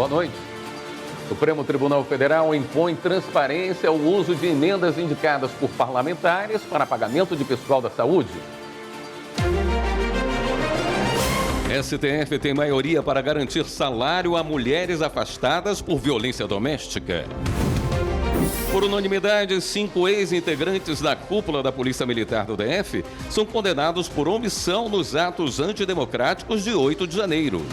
Boa noite. O Supremo Tribunal Federal impõe transparência ao uso de emendas indicadas por parlamentares para pagamento de pessoal da saúde. STF tem maioria para garantir salário a mulheres afastadas por violência doméstica. Por unanimidade, 5 ex-integrantes da cúpula da Polícia Militar do DF são condenados por omissão nos atos antidemocráticos de 8 de janeiro.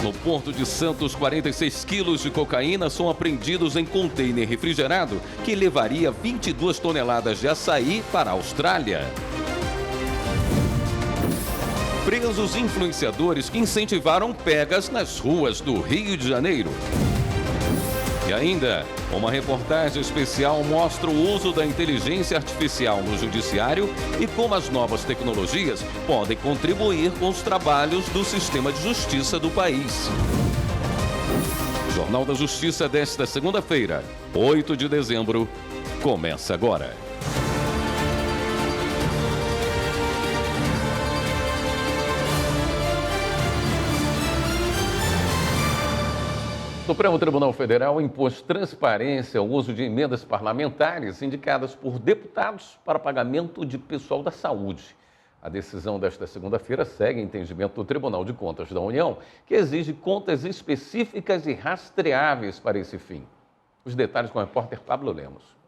No Porto de Santos, 46 quilos de cocaína são apreendidos em container refrigerado que levaria 22 toneladas de açaí para a Austrália. Presos influenciadores que incentivaram pegas nas ruas do Rio de Janeiro. E ainda, uma reportagem especial mostra o uso da inteligência artificial no judiciário e como as novas tecnologias podem contribuir com os trabalhos do sistema de justiça do país. O Jornal da Justiça desta segunda-feira, 8 de dezembro, começa agora. O Supremo Tribunal Federal impôs transparência ao uso de emendas parlamentares indicadas por deputados para pagamento de pessoal da saúde. A decisão desta segunda-feira segue entendimento do Tribunal de Contas da União, que exige contas específicas e rastreáveis para esse fim. Os detalhes com o repórter Pablo Lemos.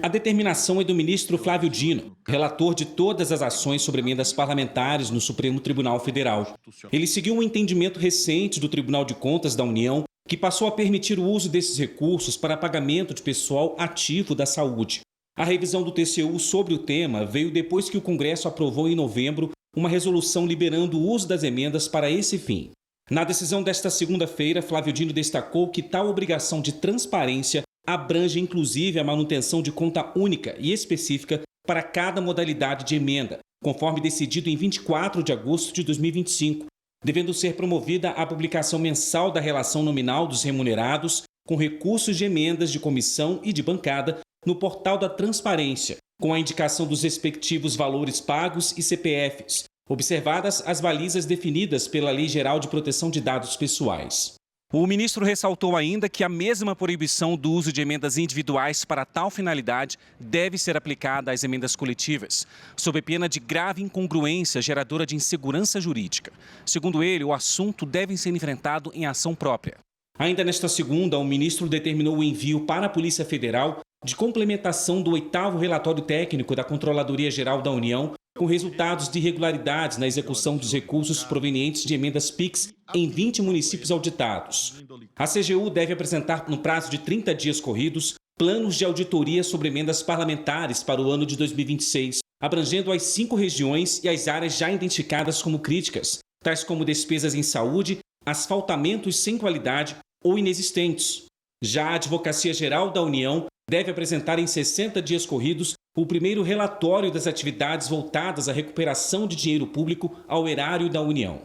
A determinação é do ministro Flávio Dino, relator de todas as ações sobre emendas parlamentares no Supremo Tribunal Federal. Ele seguiu um entendimento recente do Tribunal de Contas da União, que passou a permitir o uso desses recursos para pagamento de pessoal ativo da saúde. A revisão do TCU sobre o tema veio depois que o Congresso aprovou em novembro uma resolução liberando o uso das emendas para esse fim. Na decisão desta segunda-feira, Flávio Dino destacou que tal obrigação de transparência abrange inclusive a manutenção de conta única e específica para cada modalidade de emenda, conforme decidido em 24 de agosto de 2025, devendo ser promovida a publicação mensal da relação nominal dos remunerados com recursos de emendas de comissão e de bancada no portal da transparência, com a indicação dos respectivos valores pagos e CPFs, observadas as balizas definidas pela Lei Geral de Proteção de Dados Pessoais. O ministro ressaltou ainda que a mesma proibição do uso de emendas individuais para tal finalidade deve ser aplicada às emendas coletivas, sob pena de grave incongruência geradora de insegurança jurídica. Segundo ele, o assunto deve ser enfrentado em ação própria. Ainda nesta segunda, o ministro determinou o envio para a Polícia Federal de complementação do 8º relatório técnico da Controladoria Geral da União, com resultados de irregularidades na execução dos recursos provenientes de emendas PIX em 20 municípios auditados. A CGU deve apresentar, no prazo de 30 dias corridos, planos de auditoria sobre emendas parlamentares para o ano de 2026, abrangendo as 5 regiões e as áreas já identificadas como críticas, tais como despesas em saúde, asfaltamentos sem qualidade ou inexistentes. Já a Advocacia Geral da União deve apresentar em 60 dias corridos o primeiro relatório das atividades voltadas à recuperação de dinheiro público ao erário da União.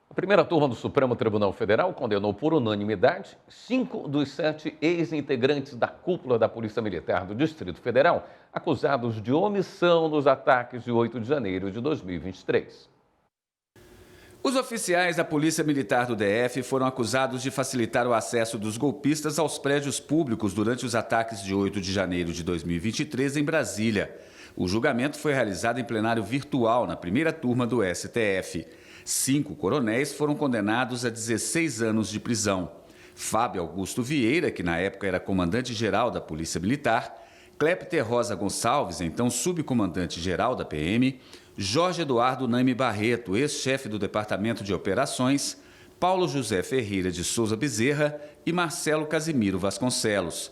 A primeira turma do Supremo Tribunal Federal condenou por unanimidade 5 dos 7 ex-integrantes da cúpula da Polícia Militar do Distrito Federal, acusados de omissão nos ataques de 8 de janeiro de 2023. Os oficiais da Polícia Militar do DF foram acusados de facilitar o acesso dos golpistas aos prédios públicos durante os ataques de 8 de janeiro de 2023 em Brasília. O julgamento foi realizado em plenário virtual na primeira turma do STF. 5 coronéis foram condenados a 16 anos de prisão. Fábio Augusto Vieira, que na época era comandante-geral da Polícia Militar, Clepter Rosa Gonçalves, então subcomandante-geral da PM, Jorge Eduardo Naime Barreto, ex-chefe do Departamento de Operações, Paulo José Ferreira de Souza Bezerra e Marcelo Casimiro Vasconcelos.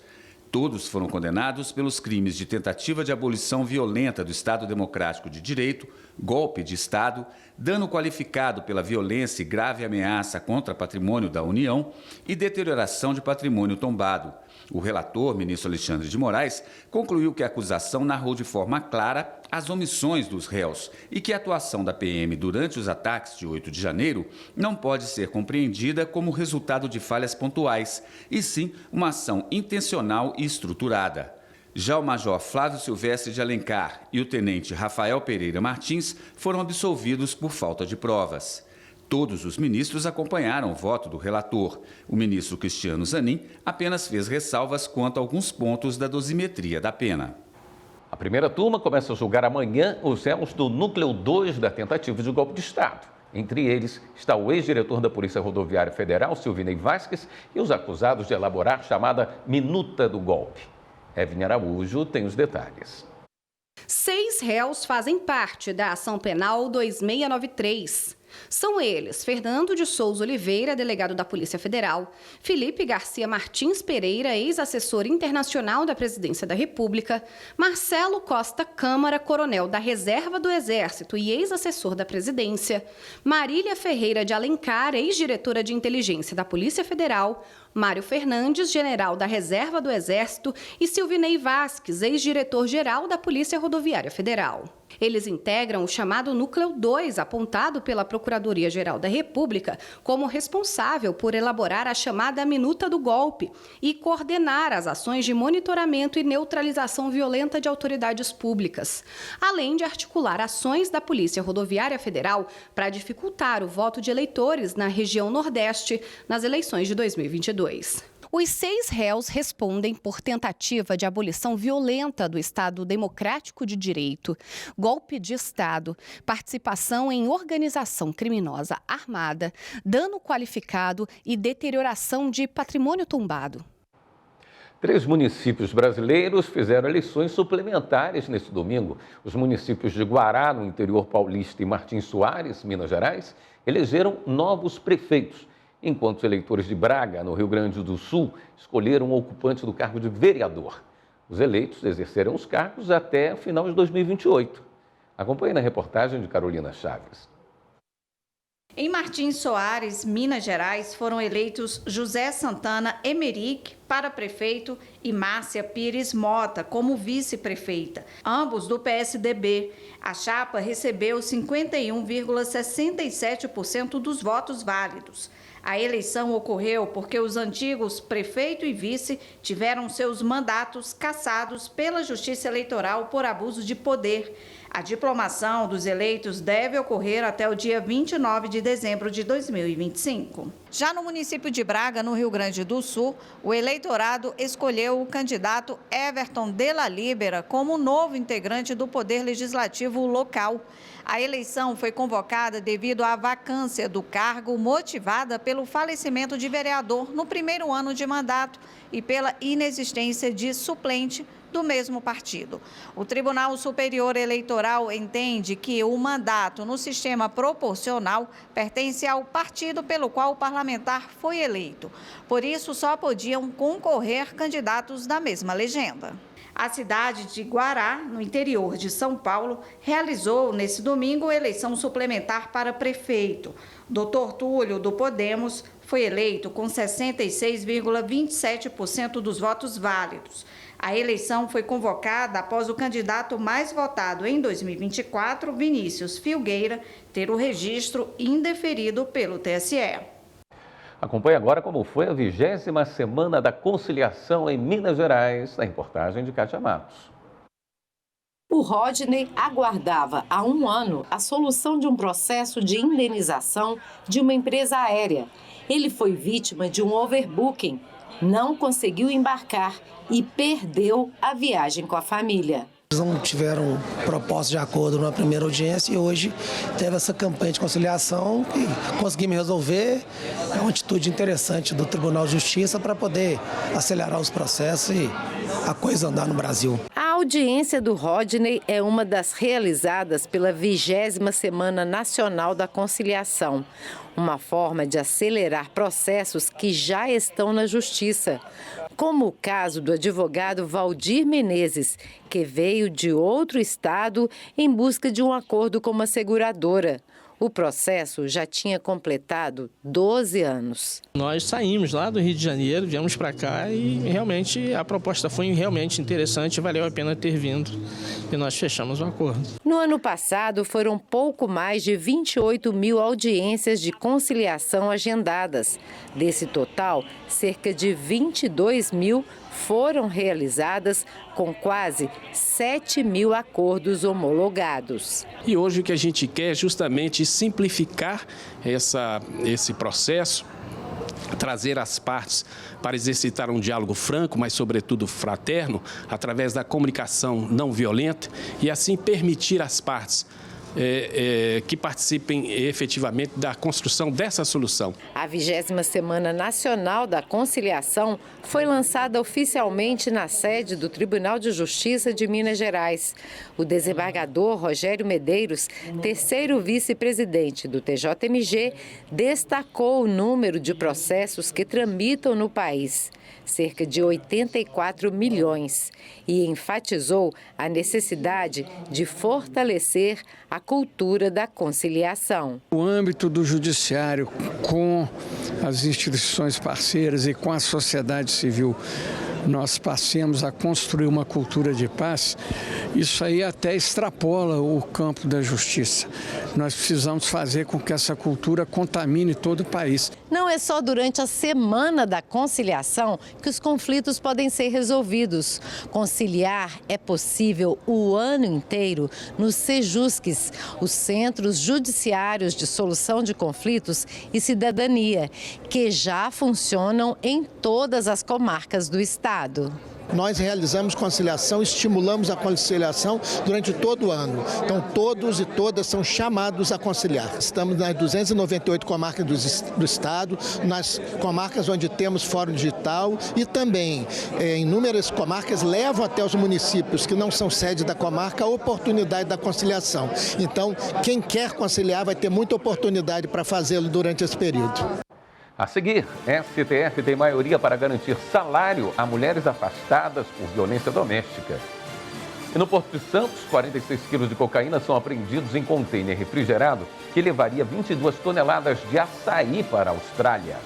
Todos foram condenados pelos crimes de tentativa de abolição violenta do Estado Democrático de Direito, golpe de Estado, dano qualificado pela violência e grave ameaça contra patrimônio da União e deterioração de patrimônio tombado. O relator, ministro Alexandre de Moraes, concluiu que a acusação narrou de forma clara as omissões dos réus e que a atuação da PM durante os ataques de 8 de janeiro não pode ser compreendida como resultado de falhas pontuais, e sim uma ação intencional e estruturada. Já o major Flávio Silvestre de Alencar e o tenente Rafael Pereira Martins foram absolvidos por falta de provas. Todos os ministros acompanharam o voto do relator. O ministro Cristiano Zanin apenas fez ressalvas quanto a alguns pontos da dosimetria da pena. A primeira turma começa a julgar amanhã os réus do núcleo 2 da tentativa de golpe de Estado. Entre eles está o ex-diretor da Polícia Rodoviária Federal, Silvinei Vasquez, e os acusados de elaborar a chamada minuta do golpe. Evelyn Araújo tem os detalhes. 6 réus fazem parte da ação penal 2693. São eles Fernando de Souza Oliveira, delegado da Polícia Federal, Felipe Garcia Martins Pereira, ex-assessor internacional da Presidência da República, Marcelo Costa Câmara, coronel da Reserva do Exército e ex-assessor da Presidência, Marília Ferreira de Alencar, ex-diretora de inteligência da Polícia Federal, Mário Fernandes, general da Reserva do Exército, e Silvinei Vasquez, ex-diretor-geral da Polícia Rodoviária Federal. Eles integram o chamado Núcleo 2, apontado pela Procuradoria-Geral da República como responsável por elaborar a chamada minuta do golpe e coordenar as ações de monitoramento e neutralização violenta de autoridades públicas, além de articular ações da Polícia Rodoviária Federal para dificultar o voto de eleitores na região Nordeste nas eleições de 2022. Os 6 réus respondem por tentativa de abolição violenta do Estado Democrático de Direito, golpe de Estado, participação em organização criminosa armada, dano qualificado e deterioração de patrimônio tombado. 3 municípios brasileiros fizeram eleições suplementares neste domingo. Os municípios de Guará, no interior paulista, e Martins Soares, Minas Gerais, elegeram novos prefeitos, enquanto os eleitores de Braga, no Rio Grande do Sul, escolheram o ocupante do cargo de vereador. Os eleitos exercerão os cargos até o final de 2028. Acompanhe na reportagem de Carolina Chaves. Em Martins Soares, Minas Gerais, foram eleitos José Santana Emerick para prefeito e Márcia Pires Mota como vice-prefeita, ambos do PSDB. A chapa recebeu 51,67% dos votos válidos. A eleição ocorreu porque os antigos prefeito e vice tiveram seus mandatos cassados pela Justiça Eleitoral por abuso de poder. A diplomação dos eleitos deve ocorrer até o dia 29 de dezembro de 2025. Já no município de Braga, no Rio Grande do Sul, o eleitorado escolheu o candidato Everton de la Libera como novo integrante do Poder Legislativo local. A eleição foi convocada devido à vacância do cargo motivada pelo falecimento de vereador no primeiro ano de mandato e pela inexistência de suplente do mesmo partido. O Tribunal Superior Eleitoral entende que o mandato no sistema proporcional pertence ao partido pelo qual o parlamentar foi eleito. Por isso, só podiam concorrer candidatos da mesma legenda. A cidade de Guará, no interior de São Paulo, realizou nesse domingo eleição suplementar para prefeito. Dr. Túlio, do Podemos, foi eleito com 66,27% dos votos válidos. A eleição foi convocada após o candidato mais votado em 2024, Vinícius Filgueira, ter o registro indeferido pelo TSE. Acompanhe agora como foi a 20ª Semana da Conciliação em Minas Gerais, na reportagem de Kátia Matos. O Rodney aguardava há 1 ano a solução de um processo de indenização de uma empresa aérea. Ele foi vítima de um overbooking, não conseguiu embarcar e perdeu a viagem com a família. Não tiveram proposta de acordo na primeira audiência e hoje teve essa campanha de conciliação que conseguimos resolver. É uma atitude interessante do Tribunal de Justiça para poder acelerar os processos e a coisa andar no Brasil. A audiência do Rodney é uma das realizadas pela 20ª Semana Nacional da Conciliação, uma forma de acelerar processos que já estão na Justiça, como o caso do advogado Valdir Menezes, que veio de outro estado em busca de um acordo com uma seguradora. O processo já tinha completado 12 anos. Nós saímos lá do Rio de Janeiro, viemos para cá e realmente a proposta foi realmente interessante, valeu a pena ter vindo e nós fechamos o acordo. No ano passado, foram pouco mais de 28 mil audiências de conciliação agendadas. Desse total, cerca de 22 mil foram realizadas com quase 7.000 acordos homologados. E hoje o que a gente quer é justamente simplificar esse processo, trazer as partes para exercitar um diálogo franco, mas sobretudo fraterno, através da comunicação não violenta e assim permitir às partes que participem efetivamente da construção dessa solução. A 20ª Semana Nacional da Conciliação foi lançada oficialmente na sede do Tribunal de Justiça de Minas Gerais. O desembargador Rogério Medeiros, terceiro vice-presidente do TJMG, destacou o número de processos que tramitam no país, cerca de 84 milhões, e enfatizou a necessidade de fortalecer a cultura da conciliação. O âmbito do judiciário, com as instituições parceiras e com a sociedade civil, nós passemos a construir uma cultura de paz, isso aí até extrapola o campo da justiça. Nós precisamos fazer com que essa cultura contamine todo o país. Não é só durante a Semana da Conciliação que os conflitos podem ser resolvidos. Conciliar é possível o ano inteiro nos CEJUSCs, os Centros Judiciários de Solução de Conflitos e Cidadania, que já funcionam em todas as comarcas do estado. Nós realizamos conciliação, estimulamos a conciliação durante todo o ano. Então, todos e todas são chamados a conciliar. Estamos nas 298 comarcas do estado, nas comarcas onde temos fórum digital e também inúmeras comarcas levam até os municípios que não são sede da comarca a oportunidade da conciliação. Então, quem quer conciliar vai ter muita oportunidade para fazê-lo durante esse período. A seguir, STF tem maioria para garantir salário a mulheres afastadas por violência doméstica. E no Porto de Santos, 46 quilos de cocaína são apreendidos em contêiner refrigerado que levaria 22 toneladas de açaí para a Austrália.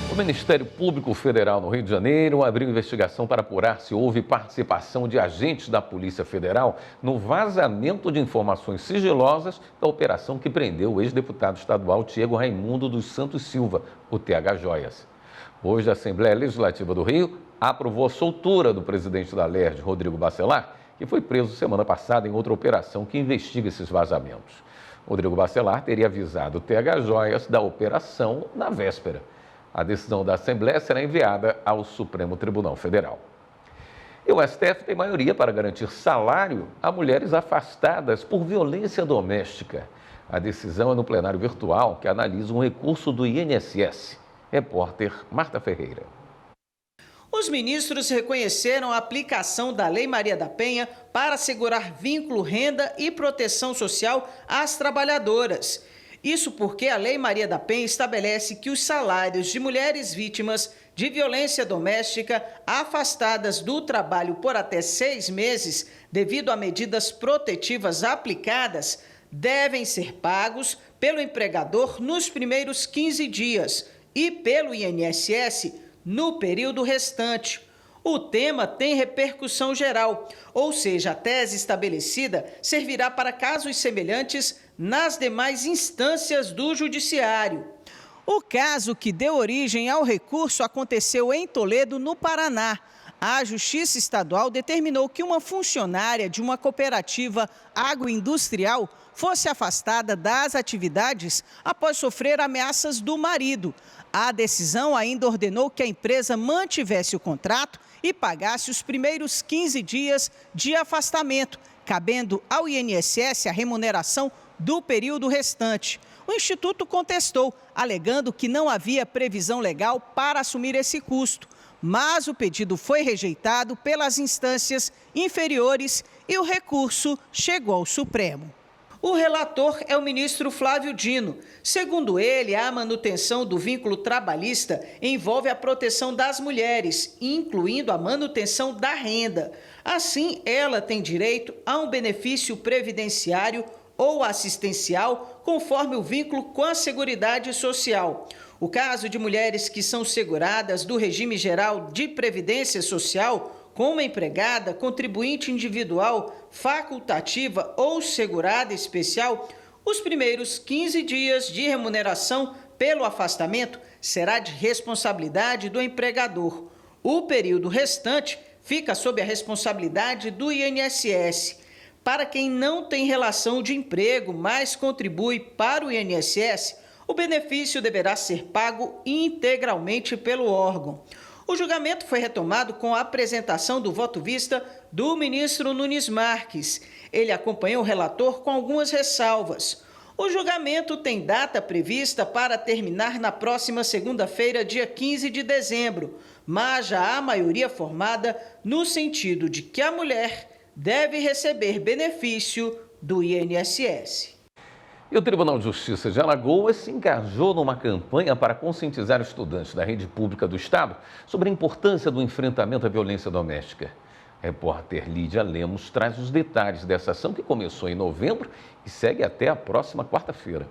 O Ministério Público Federal no Rio de Janeiro abriu investigação para apurar se houve participação de agentes da Polícia Federal no vazamento de informações sigilosas da operação que prendeu o ex-deputado estadual Tiago Raimundo dos Santos Silva, o TH Joias. Hoje, a Assembleia Legislativa do Rio aprovou a soltura do presidente da LERJ, Rodrigo Bacelar, que foi preso semana passada em outra operação que investiga esses vazamentos. Rodrigo Bacelar teria avisado o TH Joias da operação na véspera. A decisão da Assembleia será enviada ao Supremo Tribunal Federal. E o STF tem maioria para garantir salário a mulheres afastadas por violência doméstica. A decisão é no plenário virtual que analisa um recurso do INSS. Repórter Marta Ferreira. Os ministros reconheceram a aplicação da Lei Maria da Penha para assegurar vínculo, renda e proteção social às trabalhadoras. Isso porque a Lei Maria da Penha estabelece que os salários de mulheres vítimas de violência doméstica afastadas do trabalho por até 6 meses, devido a medidas protetivas aplicadas, devem ser pagos pelo empregador nos primeiros 15 dias e pelo INSS no período restante. O tema tem repercussão geral, ou seja, a tese estabelecida servirá para casos semelhantes nas demais instâncias do Judiciário. O caso que deu origem ao recurso aconteceu em Toledo, no Paraná. A Justiça Estadual determinou que uma funcionária de uma cooperativa agroindustrial fosse afastada das atividades após sofrer ameaças do marido. A decisão ainda ordenou que a empresa mantivesse o contrato e pagasse os primeiros 15 dias de afastamento, cabendo ao INSS a remuneração do período restante. O Instituto contestou, alegando que não havia previsão legal para assumir esse custo, mas o pedido foi rejeitado pelas instâncias inferiores e o recurso chegou ao Supremo. O relator é o ministro Flávio Dino. Segundo ele, a manutenção do vínculo trabalhista envolve a proteção das mulheres, incluindo a manutenção da renda. Assim, ela tem direito a um benefício previdenciário ou assistencial, conforme o vínculo com a Seguridade Social. O caso de mulheres que são seguradas do regime geral de Previdência Social, como empregada, contribuinte individual, facultativa ou segurada especial, os primeiros 15 dias de remuneração pelo afastamento será de responsabilidade do empregador. O período restante fica sob a responsabilidade do INSS. Para quem não tem relação de emprego, mas contribui para o INSS, o benefício deverá ser pago integralmente pelo órgão. O julgamento foi retomado com a apresentação do voto vista do ministro Nunes Marques. Ele acompanhou o relator com algumas ressalvas. O julgamento tem data prevista para terminar na próxima segunda-feira, dia 15 de dezembro, mas já há maioria formada no sentido de que a mulher deve receber benefício do INSS. E o Tribunal de Justiça de Alagoas se engajou numa campanha para conscientizar estudantes da rede pública do Estado sobre a importância do enfrentamento à violência doméstica. A repórter Lídia Lemos traz os detalhes dessa ação que começou em novembro e segue até a próxima quarta-feira.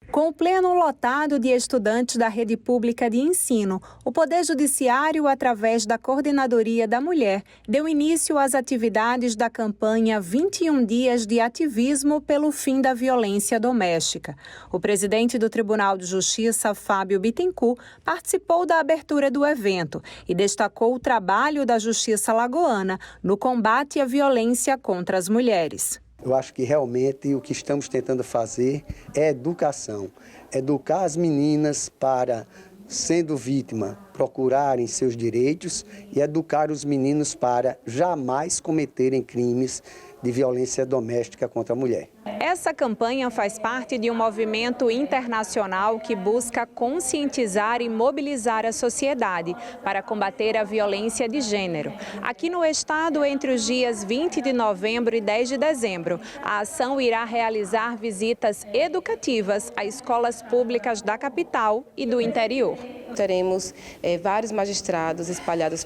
Com o pleno lotado de estudantes da rede pública de ensino, o Poder Judiciário, através da Coordenadoria da Mulher, deu início às atividades da campanha 21 Dias de Ativismo pelo Fim da Violência Doméstica. O presidente do Tribunal de Justiça, Fábio Bittencourt, participou da abertura do evento e destacou o trabalho da Justiça Alagoana no combate à violência contra as mulheres. Eu acho que realmente o que estamos tentando fazer é educação. Educar as meninas para, sendo vítima, procurarem seus direitos e educar os meninos para jamais cometerem crimes de violência doméstica contra a mulher. Essa campanha faz parte de um movimento internacional que busca conscientizar e mobilizar a sociedade para combater a violência de gênero. Aqui no estado, entre os dias 20 de novembro e 10 de dezembro, a ação irá realizar visitas educativas a escolas públicas da capital e do interior. Teremos vários magistrados espalhados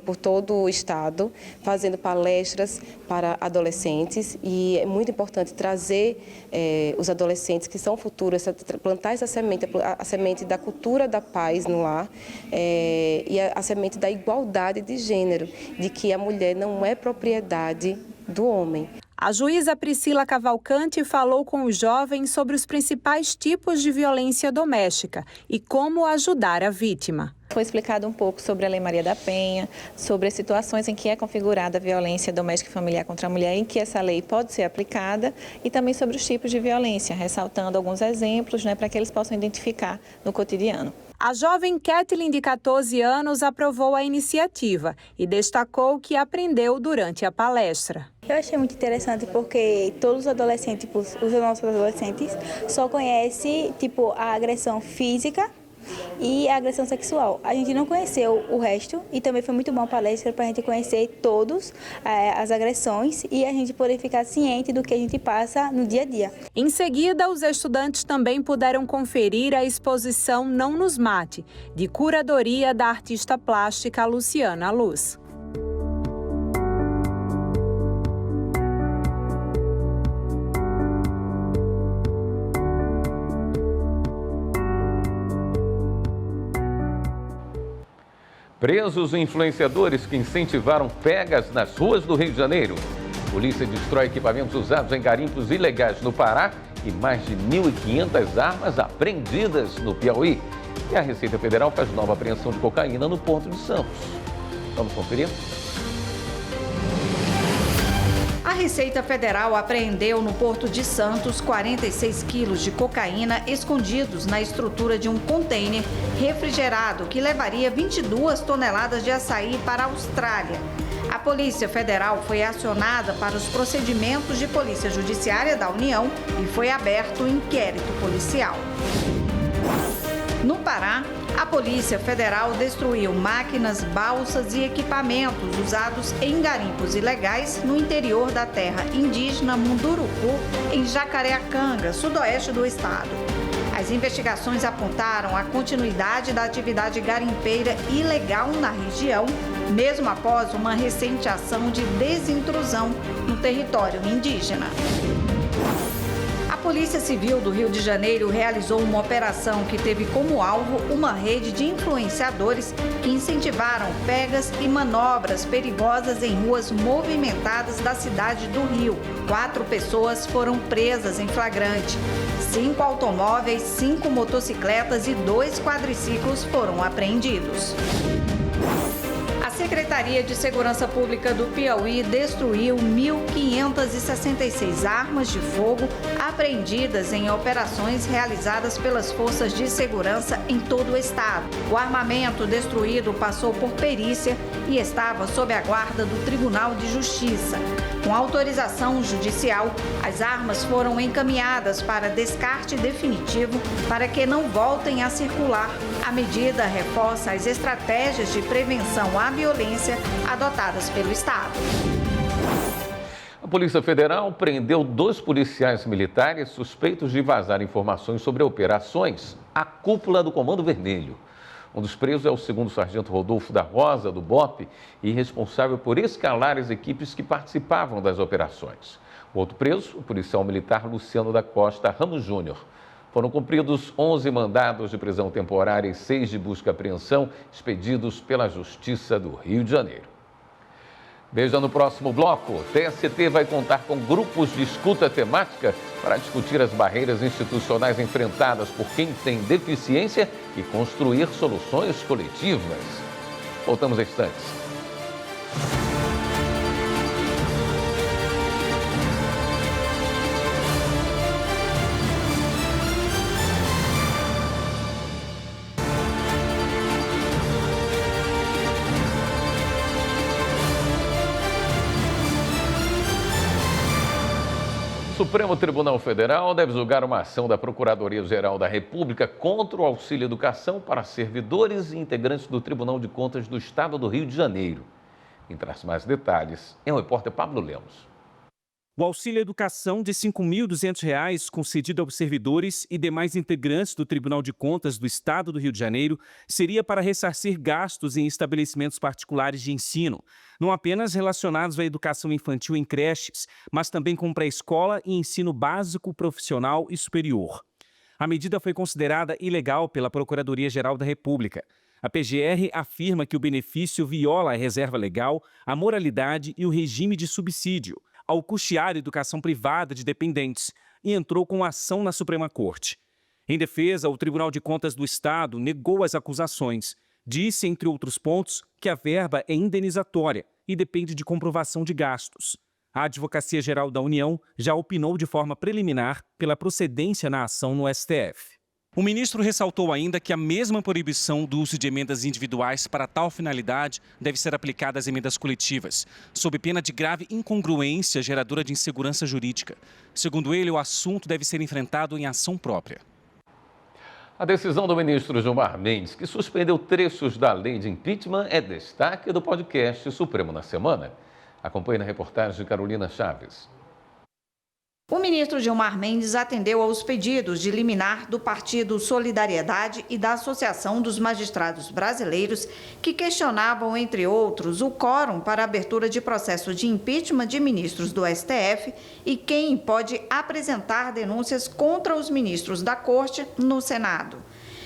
por todo o estado, fazendo palestras para adolescentes, e é muito importante trazer os adolescentes que são futuros, plantar essa semente, a semente da cultura da paz no lar e a semente da igualdade de gênero, de que a mulher não é propriedade do homem. A juíza Priscila Cavalcante falou com os jovens sobre os principais tipos de violência doméstica e como ajudar a vítima. Foi explicado um pouco sobre a Lei Maria da Penha, sobre as situações em que é configurada a violência doméstica e familiar contra a mulher, em que essa lei pode ser aplicada, e também sobre os tipos de violência, ressaltando alguns exemplos, para que eles possam identificar no cotidiano. A jovem Kathleen, de 14 anos, aprovou a iniciativa e destacou que aprendeu durante a palestra. Eu achei muito interessante porque todos os adolescentes, os nossos adolescentes, só conhecem a agressão física e a agressão sexual. A gente não conheceu o resto e também foi muito bom a palestra para a gente conhecer todas as agressões e a gente poder ficar ciente do que a gente passa no dia a dia. Em seguida, os estudantes também puderam conferir a exposição Não Nos Mate, de curadoria da artista plástica Luciana Luz. Presos influenciadores que incentivaram pegas nas ruas do Rio de Janeiro. Polícia destrói equipamentos usados em garimpos ilegais no Pará e mais de 1.500 armas apreendidas no Piauí. E a Receita Federal faz nova apreensão de cocaína no Porto de Santos. Vamos conferir? A Receita Federal apreendeu no Porto de Santos 46 quilos de cocaína escondidos na estrutura de um contêiner refrigerado que levaria 22 toneladas de açaí para a Austrália. A Polícia Federal foi acionada para os procedimentos de Polícia Judiciária da União e foi aberto um inquérito policial. No Pará, a Polícia Federal destruiu máquinas, balsas e equipamentos usados em garimpos ilegais no interior da terra indígena Munduruku, em Jacareacanga, sudoeste do estado. A As investigações apontaram a continuidade da atividade garimpeira ilegal na região, mesmo após uma recente ação de desintrusão no território indígena. A Polícia Civil do Rio de Janeiro realizou uma operação que teve como alvo uma rede de influenciadores que incentivaram pegas e manobras perigosas em ruas movimentadas da cidade do Rio. 4 pessoas foram presas em flagrante. 5 automóveis, 5 motocicletas e 2 quadriciclos foram apreendidos. A Secretaria de Segurança Pública do Piauí destruiu 1.566 armas de fogo apreendidas em operações realizadas pelas forças de segurança em todo o estado. O armamento destruído passou por perícia e estava sob a guarda do Tribunal de Justiça. Com autorização judicial, as armas foram encaminhadas para descarte definitivo para que não voltem a circular. A medida reforça as estratégias de prevenção à violência adotadas pelo Estado. A Polícia Federal prendeu 2 policiais militares suspeitos de vazar informações sobre operações à cúpula do Comando Vermelho. Um dos presos é o 2º Sargento Rodolfo da Rosa, do BOPE, e responsável por escalar as equipes que participavam das operações. O outro preso, o policial militar Luciano da Costa Ramos Júnior. Foram cumpridos 11 mandados de prisão temporária e 6 de busca e apreensão expedidos pela Justiça do Rio de Janeiro. Veja no próximo bloco. O TST vai contar com grupos de escuta temática para discutir as barreiras institucionais enfrentadas por quem tem deficiência e construir soluções coletivas. Voltamos a instantes. O Supremo Tribunal Federal deve julgar uma ação da Procuradoria-Geral da República contra o auxílio educação para servidores e integrantes do Tribunal de Contas do Estado do Rio de Janeiro. Quem traz mais detalhes é o repórter Pablo Lemos. O auxílio educação de R$ 5.200 concedido aos servidores e demais integrantes do Tribunal de Contas do Estado do Rio de Janeiro seria para ressarcir gastos em estabelecimentos particulares de ensino, não apenas relacionados à educação infantil em creches, mas também com pré-escola e ensino básico, profissional e superior. A medida foi considerada ilegal pela Procuradoria-Geral da República. A PGR afirma que o benefício viola a reserva legal, a moralidade e o regime de subsídio ao custear a educação privada de dependentes e entrou com ação na Suprema Corte. Em defesa, o Tribunal de Contas do Estado negou as acusações. Disse, entre outros pontos, que a verba é indenizatória e depende de comprovação de gastos. A Advocacia Geral da União já opinou de forma preliminar pela procedência na ação no STF. O ministro ressaltou ainda que a mesma proibição do uso de emendas individuais para tal finalidade deve ser aplicada às emendas coletivas, sob pena de grave incongruência geradora de insegurança jurídica. Segundo ele, o assunto deve ser enfrentado em ação própria. A decisão do ministro Gilmar Mendes, que suspendeu trechos da lei de impeachment, é destaque do podcast Supremo na Semana. Acompanhe na reportagem de Carolina Chaves. O ministro Gilmar Mendes atendeu aos pedidos de liminar do Partido Solidariedade e da Associação dos Magistrados Brasileiros, que questionavam, entre outros, o quórum para a abertura de processo de impeachment de ministros do STF e quem pode apresentar denúncias contra os ministros da Corte no Senado.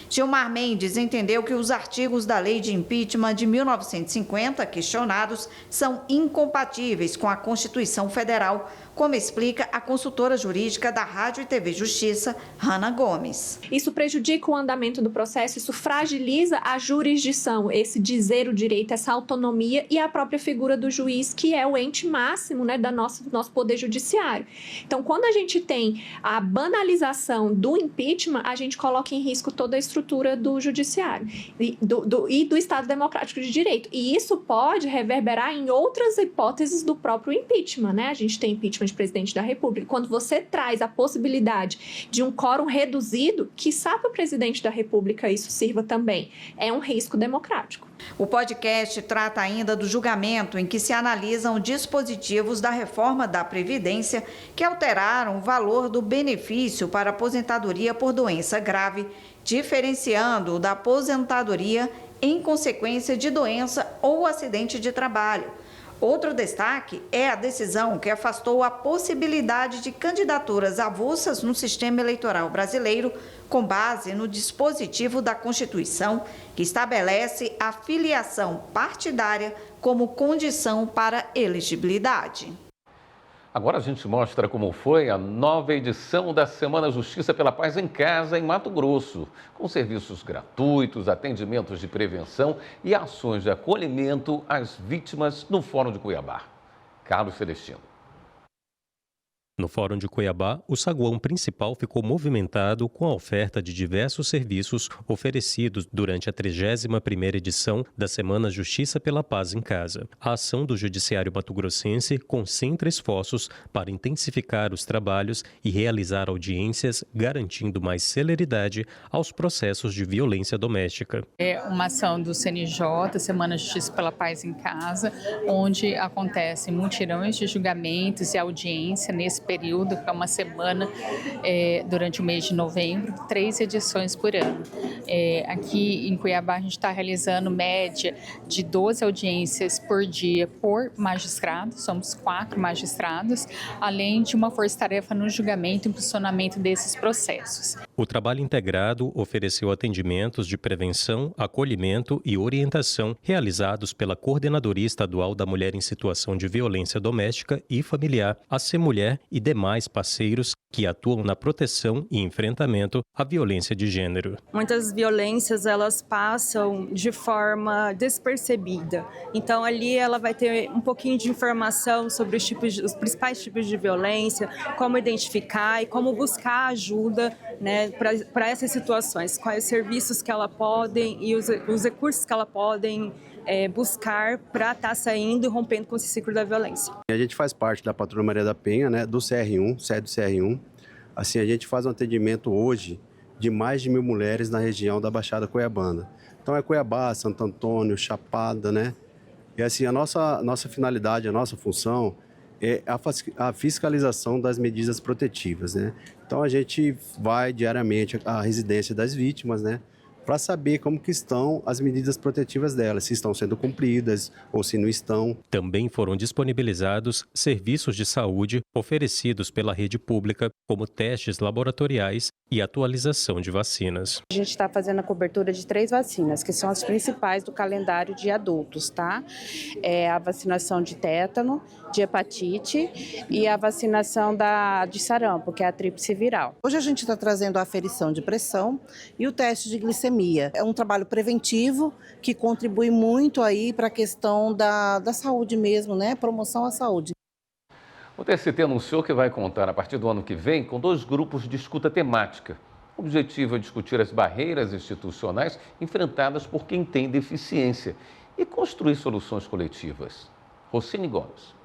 Gilmar Mendes entendeu que os artigos da Lei de Impeachment de 1950 questionados são incompatíveis com a Constituição Federal, como explica a consultora jurídica da Rádio e TV Justiça, Hanna Gomes. Isso prejudica o andamento do processo, isso fragiliza a jurisdição, esse dizer o direito, essa autonomia e a própria figura do juiz, que é o ente máximo, né, do nosso poder judiciário. Então, quando a gente tem a banalização do impeachment, a gente coloca em risco toda a estrutura estrutura do judiciário e do Estado Democrático de Direito. E isso pode reverberar em outras hipóteses do próprio impeachment, né? A gente tem impeachment de presidente da República. Quando você traz a possibilidade de um quórum reduzido, quiçá para o presidente da República isso sirva também. É um risco democrático. O podcast trata ainda do julgamento em que se analisam dispositivos da reforma da Previdência que alteraram o valor do benefício para aposentadoria por doença grave, diferenciando-o da aposentadoria em consequência de doença ou acidente de trabalho. Outro destaque é a decisão que afastou a possibilidade de candidaturas avulsas no sistema eleitoral brasileiro, com base no dispositivo da Constituição, que estabelece a filiação partidária como condição para elegibilidade. Agora a gente mostra como foi a nova edição da Semana Justiça pela Paz em Casa, em Mato Grosso, com serviços gratuitos, atendimentos de prevenção e ações de acolhimento às vítimas no Fórum de Cuiabá. Carlos Celestino. No Fórum de Cuiabá, o saguão principal ficou movimentado com a oferta de diversos serviços oferecidos durante a 31ª edição da Semana Justiça pela Paz em Casa. A ação do Judiciário mato-grossense concentra esforços para intensificar os trabalhos e realizar audiências, garantindo mais celeridade aos processos de violência doméstica. É uma ação do CNJ, Semana Justiça pela Paz em Casa, onde acontecem mutirões de julgamentos e audiência nesse período, que é uma semana durante o mês de novembro, 3 edições por ano. Aqui em Cuiabá a gente está realizando média de 12 audiências por dia por magistrado, somos 4 magistrados, além de uma força-tarefa no julgamento e impulsionamento desses processos. O trabalho integrado ofereceu atendimentos de prevenção, acolhimento e orientação realizados pela Coordenadoria Estadual da Mulher em Situação de Violência Doméstica e Familiar, a CEMulher e demais parceiros que atuam na proteção e enfrentamento à violência de gênero. Muitas violências, elas passam de forma despercebida. Então, ali ela vai ter um pouquinho de informação sobre os principais tipos de violência, como identificar e como buscar ajuda, né, para essas situações, quais serviços que ela podem e os recursos que ela podem buscar para estar saindo e rompendo com esse ciclo da violência. A gente faz parte da Patrulha Maria da Penha, né, do CR1, sede do CR1. Assim, a gente faz um atendimento hoje de mais de 1.000 mulheres na região da Baixada Cuiabana. Então é Cuiabá, Santo Antônio, Chapada, né? E assim, a nossa finalidade, a nossa função é a fiscalização das medidas protetivas, né? Então a gente vai diariamente à residência das vítimas, né, para saber como que estão as medidas protetivas delas, se estão sendo cumpridas ou se não estão. Também foram disponibilizados serviços de saúde oferecidos pela rede pública, como testes laboratoriais e atualização de vacinas. A gente está fazendo a cobertura de 3 vacinas, que são as principais do calendário de adultos, tá? É a vacinação de tétano, de hepatite e a vacinação de sarampo, que é a tríplice viral. Hoje a gente está trazendo a aferição de pressão e o teste de glicemia. É um trabalho preventivo que contribui muito aí para a questão da saúde mesmo, né? Promoção à saúde. O TST anunciou que vai contar, a partir do ano que vem, com 2 grupos de escuta temática. O objetivo é discutir as barreiras institucionais enfrentadas por quem tem deficiência e construir soluções coletivas. Rocine Gomes.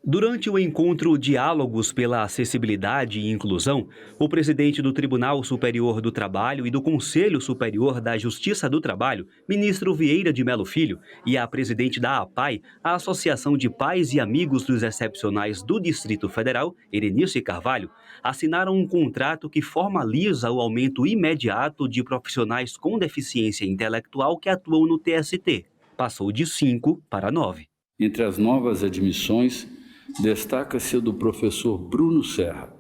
Durante o encontro Diálogos pela Acessibilidade e Inclusão, o presidente do Tribunal Superior do Trabalho e do Conselho Superior da Justiça do Trabalho, ministro Vieira de Mello Filho, e a presidente da APAI, a Associação de Pais e Amigos dos Excepcionais do Distrito Federal, Erenice Carvalho, assinaram um contrato que formaliza o aumento imediato de profissionais com deficiência intelectual que atuam no TST. Passou de 5 para 9. Entre as novas admissões, destaca-se a do professor Bruno Serra,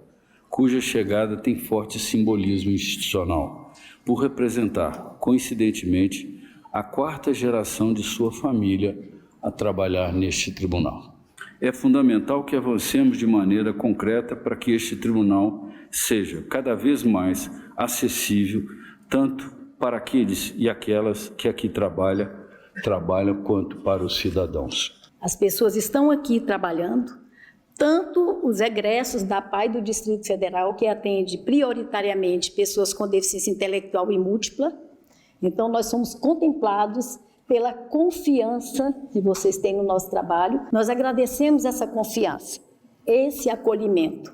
cuja chegada tem forte simbolismo institucional, por representar, coincidentemente, a 4ª geração de sua família a trabalhar neste tribunal. É fundamental que avancemos de maneira concreta para que este tribunal seja cada vez mais acessível, tanto para aqueles e aquelas que aqui trabalham, quanto para os cidadãos. As pessoas estão aqui trabalhando, tanto os egressos da PAI do Distrito Federal, que atende prioritariamente pessoas com deficiência intelectual e múltipla. Então, nós somos contemplados pela confiança que vocês têm no nosso trabalho. Nós agradecemos essa confiança, esse acolhimento,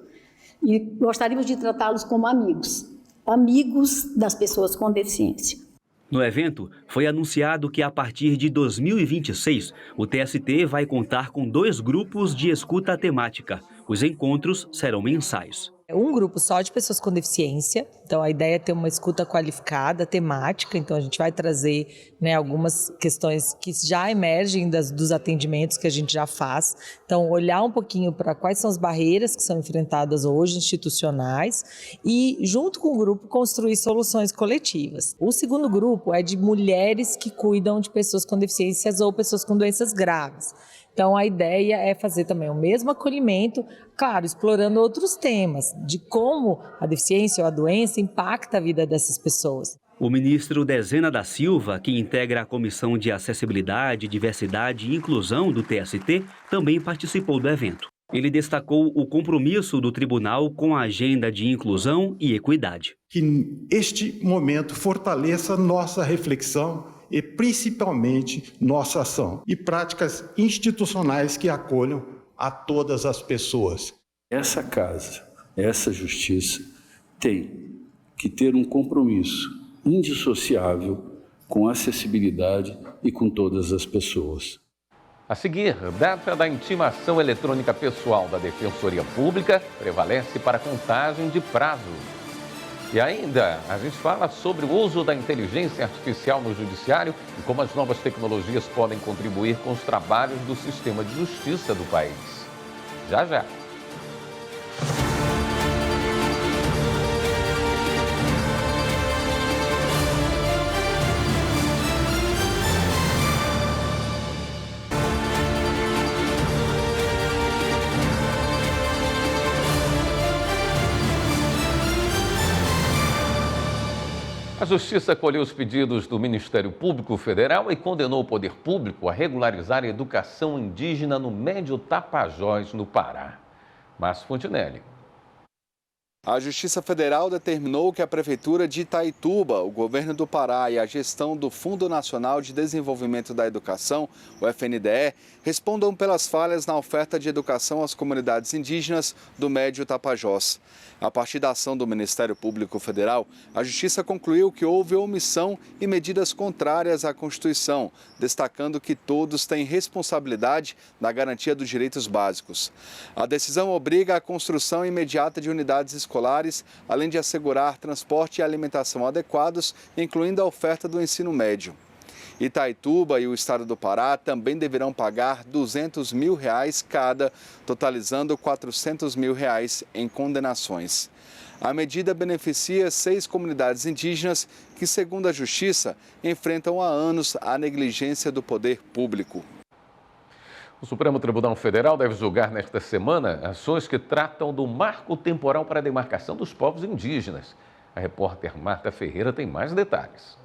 e gostaríamos de tratá-los como amigos, amigos das pessoas com deficiência. No evento, foi anunciado que a partir de 2026, o TST vai contar com 2 grupos de escuta temática. Os encontros serão mensais. É um grupo só de pessoas com deficiência, então a ideia é ter uma escuta qualificada, temática, então a gente vai trazer, algumas questões que já emergem dos atendimentos que a gente já faz, então olhar um pouquinho para quais são as barreiras que são enfrentadas hoje, institucionais, e junto com o grupo construir soluções coletivas. O segundo grupo é de mulheres que cuidam de pessoas com deficiências ou pessoas com doenças graves. Então, a ideia é fazer também o mesmo acolhimento, claro, explorando outros temas, de como a deficiência ou a doença impacta a vida dessas pessoas. O ministro Dezena da Silva, que integra a Comissão de Acessibilidade, Diversidade e Inclusão do TST, também participou do evento. Ele destacou o compromisso do tribunal com a agenda de inclusão e equidade. Que este momento fortaleça nossa reflexão e principalmente nossa ação e práticas institucionais que acolham a todas as pessoas. Essa casa, essa justiça tem que ter um compromisso indissociável com a acessibilidade e com todas as pessoas. A seguir, data da intimação eletrônica pessoal da Defensoria Pública prevalece para contagem de prazo. E ainda, a gente fala sobre o uso da inteligência artificial no judiciário e como as novas tecnologias podem contribuir com os trabalhos do sistema de justiça do país. Já, já. A Justiça acolheu os pedidos do Ministério Público Federal e condenou o poder público a regularizar a educação indígena no Médio Tapajós, no Pará. Márcio Fontinelli. A Justiça Federal determinou que a Prefeitura de Itaituba, o Governo do Pará e a gestão do Fundo Nacional de Desenvolvimento da Educação, o FNDE, respondam pelas falhas na oferta de educação às comunidades indígenas do Médio Tapajós. A partir da ação do Ministério Público Federal, a Justiça concluiu que houve omissão e medidas contrárias à Constituição, destacando que todos têm responsabilidade na garantia dos direitos básicos. A decisão obriga a construção imediata de unidades escolares, além de assegurar transporte e alimentação adequados, incluindo a oferta do ensino médio. Itaituba e o estado do Pará também deverão pagar R$200 mil cada, totalizando R$400 mil em condenações. A medida beneficia 6 comunidades indígenas que, segundo a Justiça, enfrentam há anos a negligência do poder público. O Supremo Tribunal Federal deve julgar nesta semana ações que tratam do marco temporal para a demarcação dos povos indígenas. A repórter Marta Ferreira tem mais detalhes.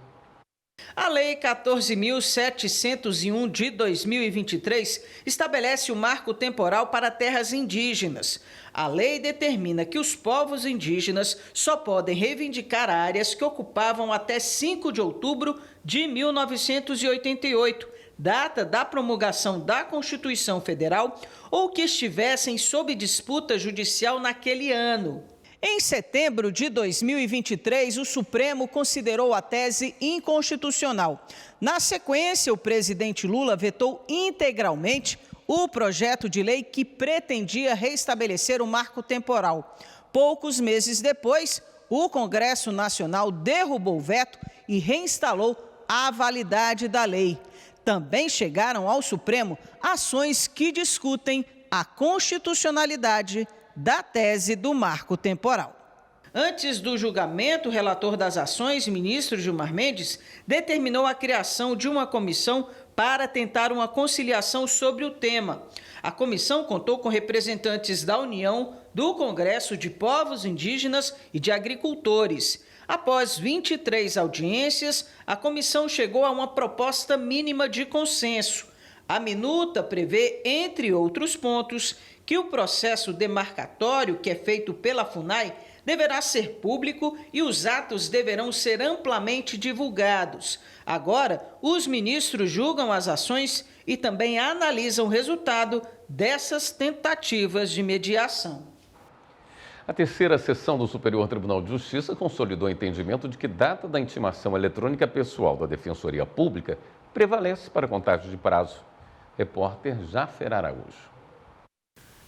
A Lei 14.701 de 2023 estabelece o marco temporal para terras indígenas. A lei determina que os povos indígenas só podem reivindicar áreas que ocupavam até 5 de outubro de 1988, data da promulgação da Constituição Federal, ou que estivessem sob disputa judicial naquele ano. Em setembro de 2023, o Supremo considerou a tese inconstitucional. Na sequência, o presidente Lula vetou integralmente o projeto de lei que pretendia reestabelecer o marco temporal. Poucos meses depois, o Congresso Nacional derrubou o veto e reinstalou a validade da lei. Também chegaram ao Supremo ações que discutem a constitucionalidade da tese do marco temporal. Antes do julgamento, o relator das ações, ministro Gilmar Mendes, determinou a criação de uma comissão para tentar uma conciliação sobre o tema. A comissão contou com representantes da União, do Congresso de Povos Indígenas e de Agricultores. Após 23 audiências, a comissão chegou a uma proposta mínima de consenso. A minuta prevê, entre outros pontos, que o processo demarcatório, que é feito pela FUNAI, deverá ser público e os atos deverão ser amplamente divulgados. Agora, os ministros julgam as ações e também analisam o resultado dessas tentativas de mediação. A terceira sessão do Superior Tribunal de Justiça consolidou o entendimento de que data da intimação eletrônica pessoal da Defensoria Pública prevalece para contagem de prazo. Repórter Jafer Araújo.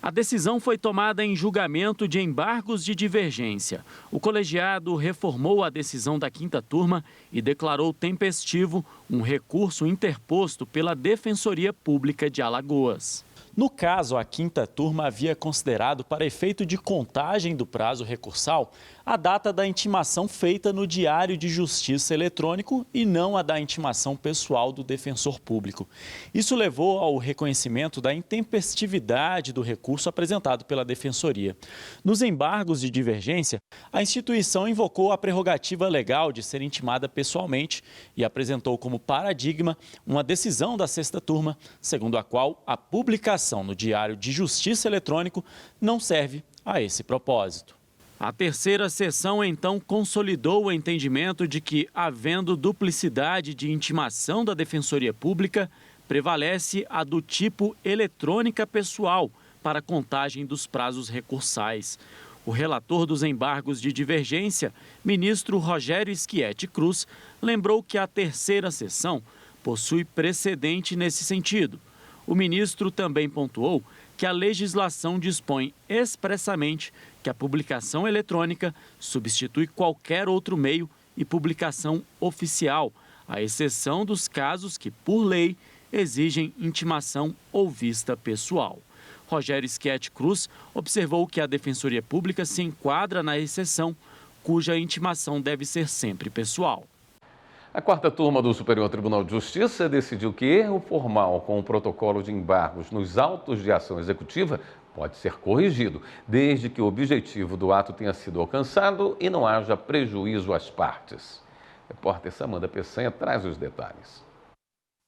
A decisão foi tomada em julgamento de embargos de divergência. O colegiado reformou a decisão da quinta turma e declarou tempestivo um recurso interposto pela Defensoria Pública de Alagoas. No caso, a quinta turma havia considerado, para efeito de contagem do prazo recursal, a data da intimação feita no Diário de Justiça eletrônico e não a da intimação pessoal do defensor público. Isso levou ao reconhecimento da intempestividade do recurso apresentado pela Defensoria. Nos embargos de divergência, a instituição invocou a prerrogativa legal de ser intimada pessoalmente e apresentou como paradigma uma decisão da sexta turma, segundo a qual a publicação no Diário de Justiça eletrônico não serve a esse propósito. A terceira sessão, então, consolidou o entendimento de que, havendo duplicidade de intimação da Defensoria Pública, prevalece a do tipo eletrônica pessoal para a contagem dos prazos recursais. O relator dos embargos de divergência, ministro Rogério Schietti Cruz, lembrou que a terceira sessão possui precedente nesse sentido. O ministro também pontuou que a legislação dispõe expressamente que a publicação eletrônica substitui qualquer outro meio e publicação oficial, à exceção dos casos que, por lei, exigem intimação ou vista pessoal. Rogério Schietti Cruz observou que a Defensoria Pública se enquadra na exceção, cuja intimação deve ser sempre pessoal. A quarta turma do Superior Tribunal de Justiça decidiu que erro formal com o protocolo de embargos nos autos de ação executiva pode ser corrigido, desde que o objetivo do ato tenha sido alcançado e não haja prejuízo às partes. Repórter Samanda Peçanha traz os detalhes.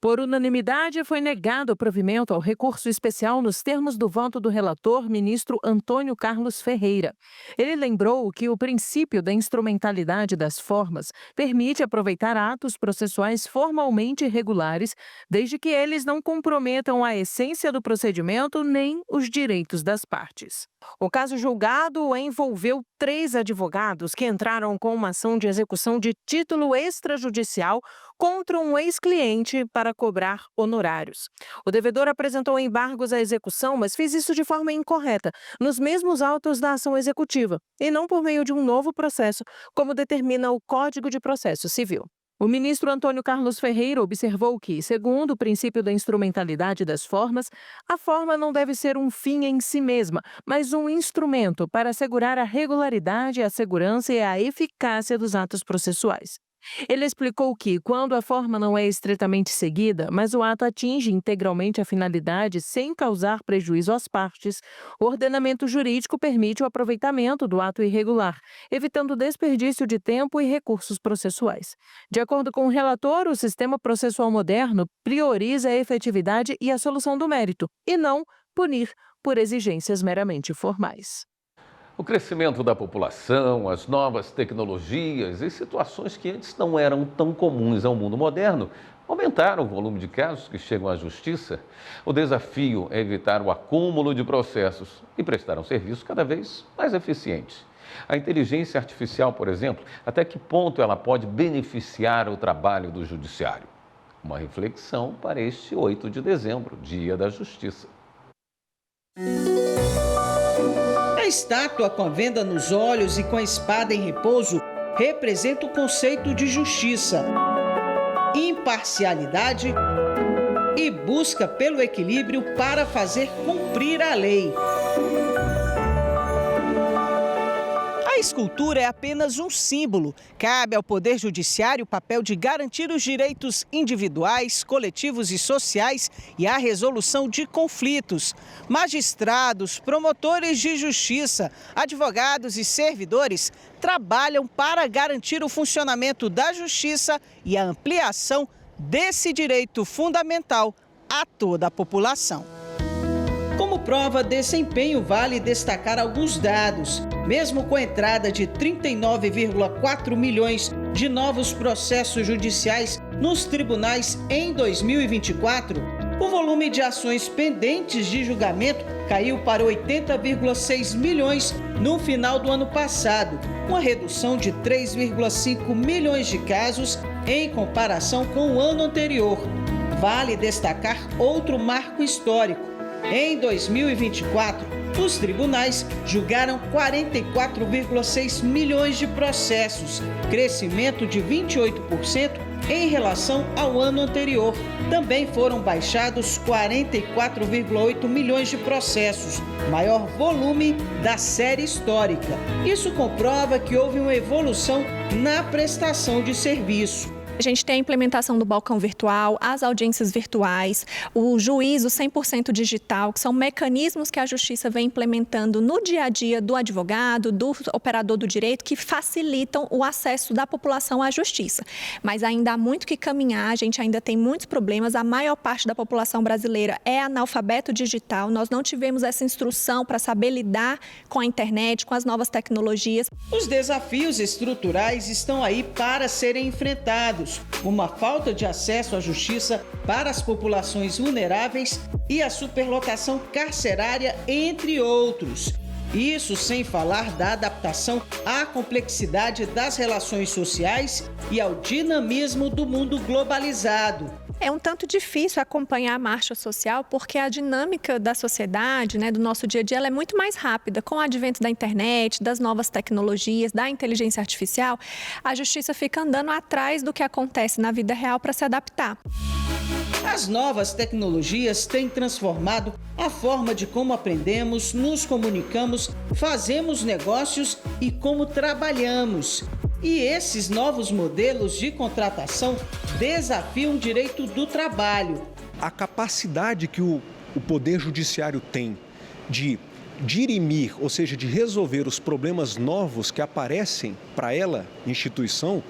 Por unanimidade, foi negado o provimento ao recurso especial nos termos do voto do relator, ministro Antônio Carlos Ferreira. Ele lembrou que o princípio da instrumentalidade das formas permite aproveitar atos processuais formalmente irregulares, desde que eles não comprometam a essência do procedimento nem os direitos das partes. O caso julgado envolveu 3 advogados que entraram com uma ação de execução de título extrajudicial contra um ex-cliente para cobrar honorários. O devedor apresentou embargos à execução, mas fez isso de forma incorreta, nos mesmos autos da ação executiva, e não por meio de um novo processo, como determina o Código de Processo Civil. O ministro Antônio Carlos Ferreira observou que, segundo o princípio da instrumentalidade das formas, a forma não deve ser um fim em si mesma, mas um instrumento para assegurar a regularidade, a segurança e a eficácia dos atos processuais. Ele explicou que, quando a forma não é estritamente seguida, mas o ato atinge integralmente a finalidade sem causar prejuízo às partes, o ordenamento jurídico permite o aproveitamento do ato irregular, evitando desperdício de tempo e recursos processuais. De acordo com o relator, o sistema processual moderno prioriza a efetividade e a solução do mérito, e não punir por exigências meramente formais. O crescimento da população, as novas tecnologias e situações que antes não eram tão comuns ao mundo moderno aumentaram o volume de casos que chegam à justiça. O desafio é evitar o acúmulo de processos e prestar um serviço cada vez mais eficiente. A inteligência artificial, por exemplo, até que ponto ela pode beneficiar o trabalho do judiciário? Uma reflexão para este 8 de dezembro, Dia da Justiça. A estátua com a venda nos olhos e com a espada em repouso representa o conceito de justiça, imparcialidade e busca pelo equilíbrio para fazer cumprir a lei. A escultura é apenas um símbolo. Cabe ao Poder Judiciário o papel de garantir os direitos individuais, coletivos e sociais e a resolução de conflitos. Magistrados, promotores de justiça, advogados e servidores trabalham para garantir o funcionamento da justiça e a ampliação desse direito fundamental a toda a população. Como prova desse empenho, vale destacar alguns dados. Mesmo com a entrada de 39,4 milhões de novos processos judiciais nos tribunais em 2024, o volume de ações pendentes de julgamento caiu para 80,6 milhões no final do ano passado, uma redução de 3,5 milhões de casos em comparação com o ano anterior. Vale destacar outro marco histórico. Em 2024, os tribunais julgaram 44,6 milhões de processos, crescimento de 28% em relação ao ano anterior. Também foram baixados 44,8 milhões de processos, maior volume da série histórica. Isso comprova que houve uma evolução na prestação de serviço. A gente tem a implementação do balcão virtual, as audiências virtuais, o juízo 100% digital, que são mecanismos que a Justiça vem implementando no dia a dia do advogado, do operador do direito, que facilitam o acesso da população à Justiça. Mas ainda há muito que caminhar, a gente ainda tem muitos problemas, a maior parte da população brasileira é analfabeto digital, nós não tivemos essa instrução para saber lidar com a internet, com as novas tecnologias. Os desafios estruturais estão aí para serem enfrentados. Uma falta de acesso à justiça para as populações vulneráveis e a superlotação carcerária, entre outros. Isso sem falar da adaptação à complexidade das relações sociais e ao dinamismo do mundo globalizado. É um tanto difícil acompanhar a marcha social porque a dinâmica da sociedade, do nosso dia a dia, ela é muito mais rápida. Com o advento da internet, das novas tecnologias, da inteligência artificial, a justiça fica andando atrás do que acontece na vida real para se adaptar. As novas tecnologias têm transformado a forma de como aprendemos, nos comunicamos, fazemos negócios e como trabalhamos. E esses novos modelos de contratação desafiam o direito do trabalho. A capacidade que o Poder Judiciário tem de dirimir, ou seja, de resolver os problemas novos que aparecem para ela, instituição,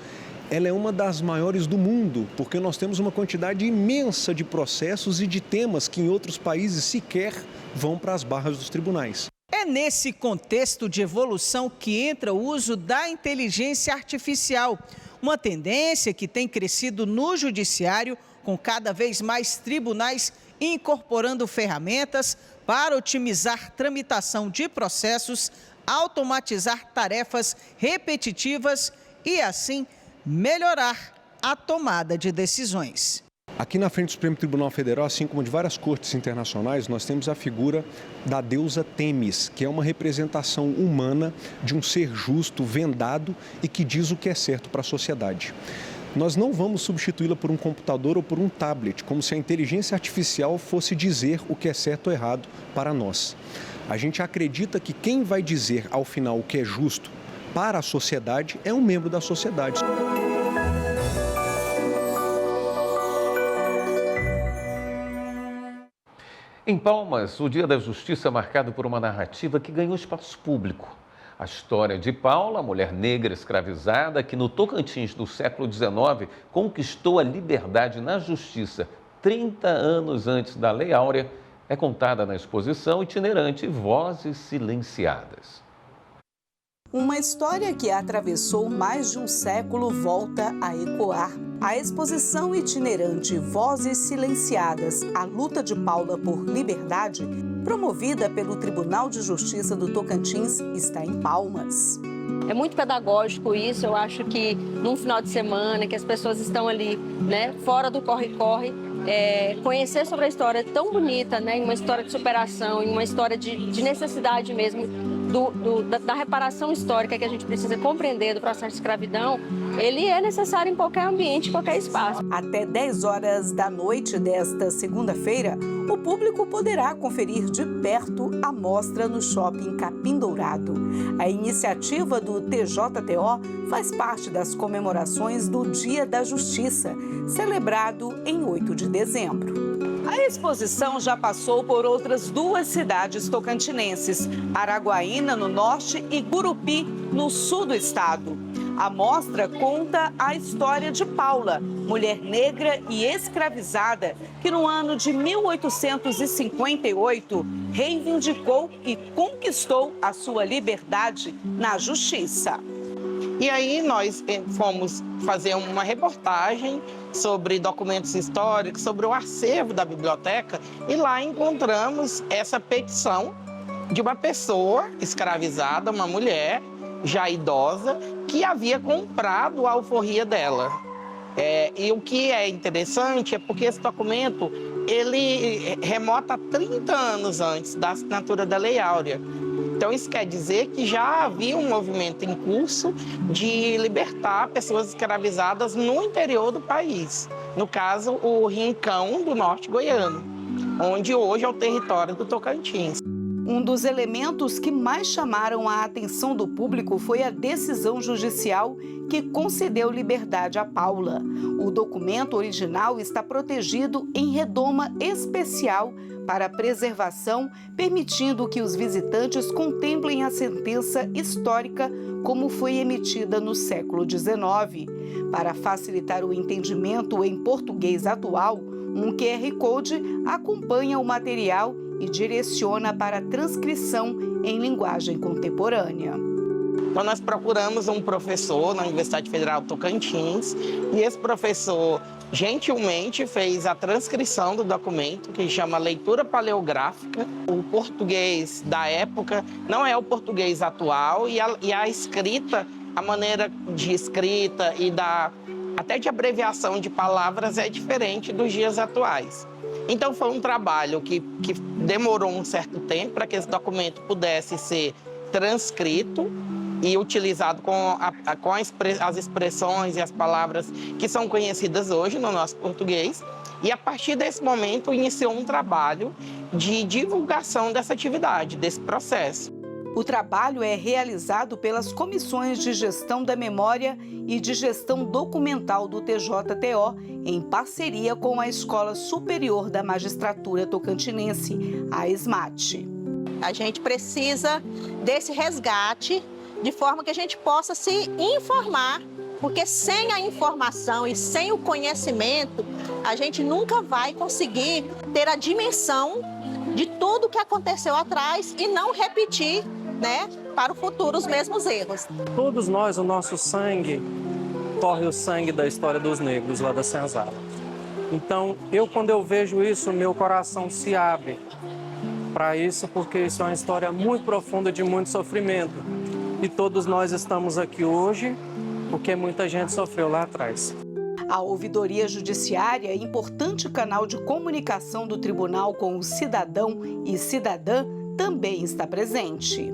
ela é uma das maiores do mundo, porque nós temos uma quantidade imensa de processos e de temas que em outros países sequer vão para as barras dos tribunais. É nesse contexto de evolução que entra o uso da inteligência artificial, uma tendência que tem crescido no judiciário, com cada vez mais tribunais incorporando ferramentas para otimizar tramitação de processos, automatizar tarefas repetitivas e, assim, melhorar a tomada de decisões. Aqui na frente do Supremo Tribunal Federal, assim como de várias cortes internacionais, nós temos a figura da deusa Têmis, que é uma representação humana de um ser justo, vendado e que diz o que é certo para a sociedade. Nós não vamos substituí-la por um computador ou por um tablet, como se a inteligência artificial fosse dizer o que é certo ou errado para nós. A gente acredita que quem vai dizer ao final o que é justo para a sociedade é um membro da sociedade. Em Palmas, o Dia da Justiça é marcado por uma narrativa que ganhou espaço público. A história de Paula, mulher negra escravizada, que no Tocantins do século XIX conquistou a liberdade na justiça 30 anos antes da Lei Áurea, é contada na exposição itinerante Vozes Silenciadas. Uma história que atravessou mais de um século volta a ecoar. A exposição itinerante Vozes Silenciadas, a luta de Paula por liberdade, promovida pelo Tribunal de Justiça do Tocantins, está em Palmas. É muito pedagógico isso, eu acho que num final de semana que as pessoas estão ali, fora do corre-corre, conhecer sobre a história tão bonita, uma história de superação, uma história de necessidade mesmo, da reparação histórica que a gente precisa compreender do processo de escravidão, ele é necessário em qualquer ambiente, em qualquer espaço. Até 10 horas da noite desta segunda-feira, o público poderá conferir de perto a mostra no Shopping Capim Dourado. A iniciativa do TJTO faz parte das comemorações do Dia da Justiça, celebrado em 8 de dezembro. A exposição já passou por outras 2 cidades tocantinenses, Araguaína, no norte, e Gurupi, no sul do estado. A mostra conta a história de Paula, mulher negra e escravizada, que no ano de 1858 reivindicou e conquistou a sua liberdade na justiça. E aí nós fomos fazer uma reportagem sobre documentos históricos, sobre o acervo da biblioteca, e lá encontramos essa petição de uma pessoa escravizada, uma mulher já idosa, que havia comprado a alforria dela. E o que é interessante é porque esse documento ele remota 30 anos antes da assinatura da Lei Áurea. Então, isso quer dizer que já havia um movimento em curso de libertar pessoas escravizadas no interior do país. No caso, o Rincão do Norte Goiano, onde hoje é o território do Tocantins. Um dos elementos que mais chamaram a atenção do público foi a decisão judicial que concedeu liberdade a Paula. O documento original está protegido em redoma especial para preservação, permitindo que os visitantes contemplem a sentença histórica como foi emitida no século XIX. Para facilitar o entendimento em português atual, um QR Code acompanha o material e direciona para a transcrição em linguagem contemporânea. Então, nós procuramos um professor na Universidade Federal do Tocantins e esse professor gentilmente fez a transcrição do documento, que chama Leitura Paleográfica. O português da época não é o português atual e a escrita, a maneira de escrita e até de abreviação de palavras é diferente dos dias atuais. Então, foi um trabalho que demorou um certo tempo para que esse documento pudesse ser transcrito e utilizado com as expressões e as palavras que são conhecidas hoje no nosso português. E, a partir desse momento, iniciou um trabalho de divulgação dessa atividade, desse processo. O trabalho é realizado pelas comissões de gestão da memória e de gestão documental do TJTO, em parceria com a Escola Superior da Magistratura Tocantinense, a ESMAT. A gente precisa desse resgate de forma que a gente possa se informar, porque sem a informação e sem o conhecimento, a gente nunca vai conseguir ter a dimensão de tudo que aconteceu atrás e não repetir, para o futuro os mesmos erros. Todos nós, o nosso sangue, corre o sangue da história dos negros lá da Senzala. Então, quando eu vejo isso, meu coração se abre para isso, porque isso é uma história muito profunda de muito sofrimento. E todos nós estamos aqui hoje porque muita gente sofreu lá atrás. A Ouvidoria Judiciária é importante canal de comunicação do tribunal com o cidadão e cidadã também está presente.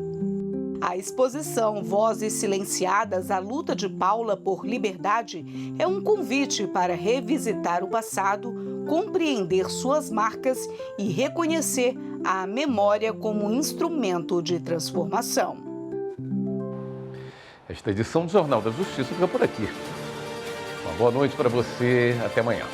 A exposição Vozes Silenciadas, a luta de Paula por liberdade, é um convite para revisitar o passado, compreender suas marcas e reconhecer a memória como instrumento de transformação. Esta edição do Jornal da Justiça fica por aqui. Uma boa noite para você, até amanhã.